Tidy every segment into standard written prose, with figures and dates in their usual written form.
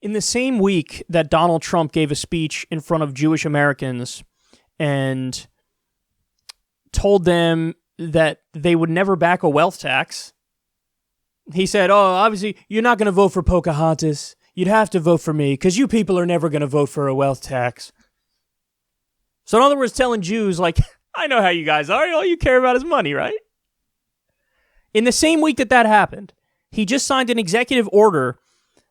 In the same week that Donald Trump gave a speech in front of Jewish Americans and told them that they would never back a wealth tax, he said, obviously, you're not going to vote for Pocahontas. You'd have to vote for me because you people are never going to vote for a wealth tax. So in other words, telling Jews, like, I know how you guys are. All you care about is money, right? In the same week that happened, he just signed an executive order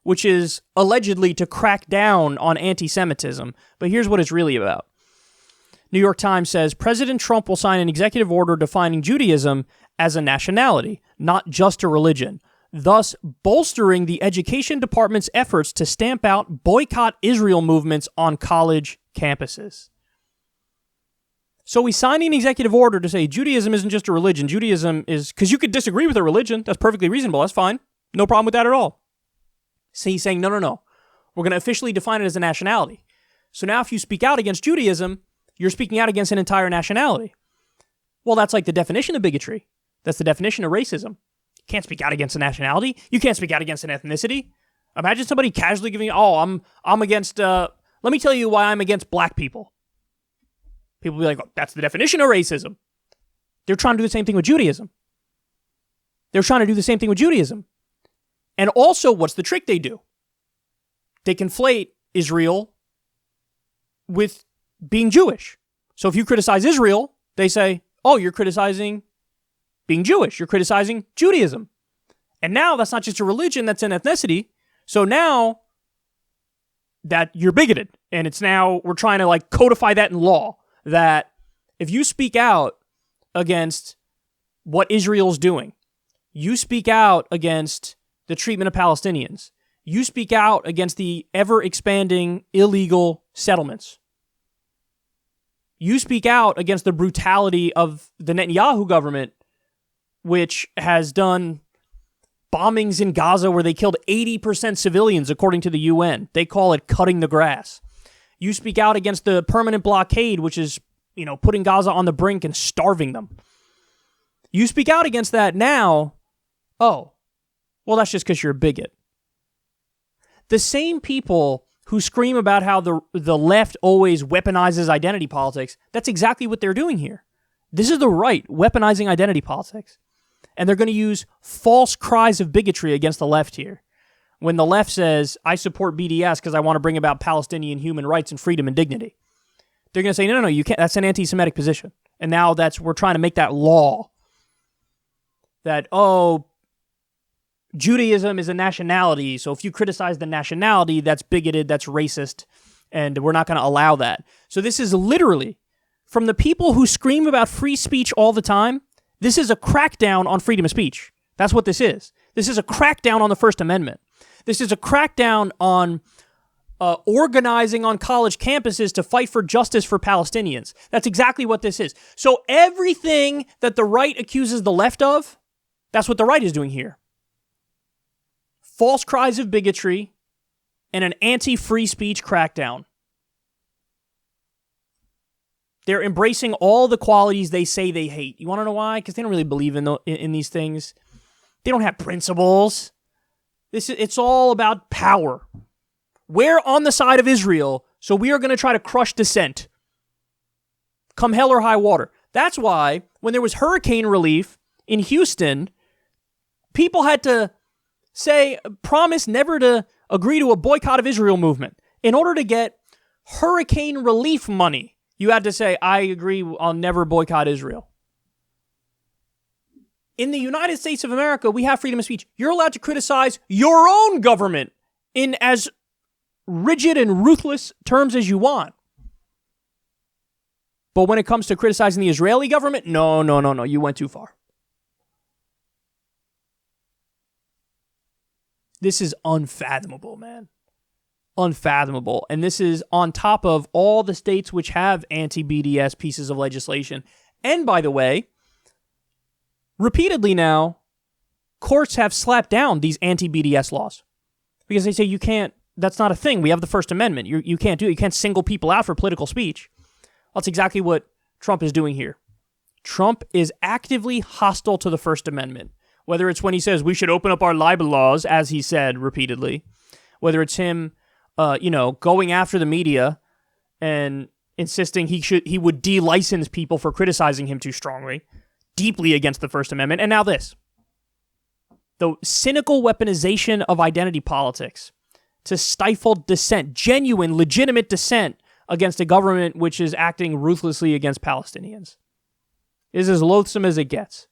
which is allegedly to crack down on anti-Semitism. But here's what it's really about. New York Times says, President Trump will sign an executive order defining Judaism as a nationality, not just a religion, thus bolstering the education department's efforts to stamp out boycott Israel movements on college campuses. So he's signing an executive order to say Judaism isn't just a religion. Judaism is, because you could disagree with a religion. That's perfectly reasonable. That's fine. No problem with that at all. So he's saying, no. We're going to officially define it as a nationality. So now if you speak out against Judaism, you're speaking out against an entire nationality. Well, that's like the definition of bigotry. That's the definition of racism. You can't speak out against a nationality. You can't speak out against an ethnicity. Imagine somebody casually giving, I'm against, let me tell you why I'm against black people. People will be like, that's the definition of racism. They're trying to do the same thing with Judaism. And also, what's the trick they do? They conflate Israel with being Jewish. So if you criticize Israel, they say, you're criticizing being Jewish. You're criticizing Judaism. And now that's not just a religion, that's an ethnicity. So now that you're bigoted. And it's now, we're trying to like codify that in law, that if you speak out against what Israel's doing, you speak out against the treatment of Palestinians, you speak out against the ever-expanding illegal settlements, you speak out against the brutality of the Netanyahu government, which has done bombings in Gaza where they killed 80% civilians, according to the UN. They call it cutting the grass. You speak out against the permanent blockade, which is, putting Gaza on the brink and starving them. You speak out against that now, well, that's just because you're a bigot. The same people who scream about how the left always weaponizes identity politics, that's exactly what they're doing here. This is the right weaponizing identity politics. And they're going to use false cries of bigotry against the left here. When the left says, I support BDS because I want to bring about Palestinian human rights and freedom and dignity, they're going to say, no, you can't. That's an anti-Semitic position. And now we're trying to make that law that, Judaism is a nationality, so if you criticize the nationality, that's bigoted, that's racist, and we're not going to allow that. So this is literally, from the people who scream about free speech all the time, this is a crackdown on freedom of speech. That's what this is. This is a crackdown on the First Amendment. This is a crackdown on organizing on college campuses to fight for justice for Palestinians. That's exactly what this is. So everything that the right accuses the left of, that's what the right is doing here. False cries of bigotry and an anti-free speech crackdown. They're embracing all the qualities they say they hate. You want to know why? Because they don't really believe in these things. They don't have principles. It's all about power. We're on the side of Israel, so we are going to try to crush dissent. Come hell or high water. That's why when there was hurricane relief in Houston, people had to promise never to agree to a boycott of Israel movement. In order to get hurricane relief money, you had to say, I agree, I'll never boycott Israel. In the United States of America, we have freedom of speech. You're allowed to criticize your own government in as rigid and ruthless terms as you want. But when it comes to criticizing the Israeli government, no, you went too far. This is unfathomable, man. Unfathomable. And this is on top of all the states which have anti-BDS pieces of legislation. And by the way, repeatedly now, courts have slapped down these anti-BDS laws. Because they say you can't, that's not a thing. We have the First Amendment. You can't do it. You can't single people out for political speech. That's exactly what Trump is doing here. Trump is actively hostile to the First Amendment. Whether it's when he says we should open up our libel laws, as he said repeatedly, whether it's him, going after the media and insisting he would de-license people for criticizing him too strongly, deeply against the First Amendment, and now this. The cynical weaponization of identity politics to stifle dissent, genuine, legitimate dissent against a government which is acting ruthlessly against Palestinians, is as loathsome as it gets.